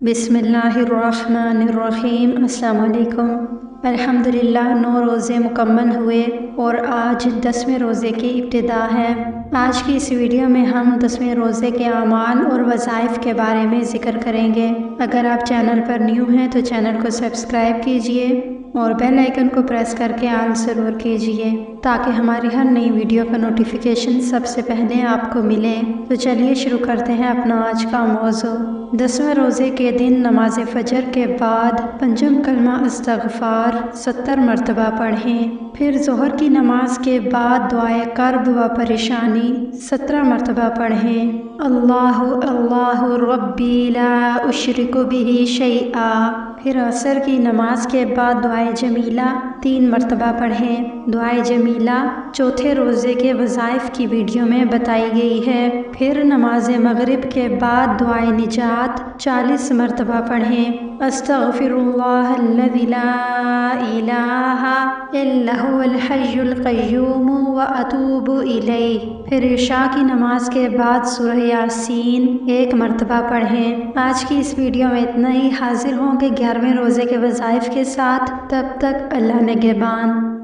बिस्मिल्लाहिर्रहमानिर्रहीम। अस्सलाम वालेकुम। अल्हम्दुलिल्लाह 9 रोज़े मुकम्मल हुए और आज 10वें रोज़े की इब्तिदा है। आज की इस वीडियो में हम 10वें रोज़े के अमाल और वज़ाइफ के बारे में ज़िक्र करेंगे। अगर आप चैनल पर न्यू हैं तो चैनल को सब्सक्राइब कीजिए और बेल आइकन को प्रेस करके ऑल ज़रूर कीजिए ताकि हमारी हर नई वीडियो का नोटिफिकेशन सबसे पहले आपको मिले। तो चलिए शुरू करते हैं अपना आज का मौज़ू। 10वें रोज़े के दिन नमाज फ़जर के बाद पंजम कलमा इस्तग़फ़ार 70 मरतबा पढ़ें। फिर ज़ोहर की नमाज के बाद दुआए कर्ब व परेशानी 17 मरतबा पढ़ें। अल्लाहु अल्लाहु रब्बी ला उशरिकु बिही शैआ। फिर असर की नमाज के बाद दुआए जमीला 3 मरतबा पढ़ें। दुआए जमीला चौथे रोज़े के वज़ाइफ की वीडियो में बताई गई है। फिर नमाज मगरिब के बाद दुआए निजात 40 मरतबा पढ़ें। अस्तग़फिरुल्लाहल्लज़ी ला इलाहा इल्ला हुवल हय्युल क़य्यूम व अतूबु इलैह। फिर इशा की नमाज के बाद सूरह यासीन 1 मरतबा पढ़ें। आज की इस वीडियो में इतना ही। हाजिर होंगे 11वें रोज़े के वज़ाइफ के साथ। तब तक अल्लाह निगहबान।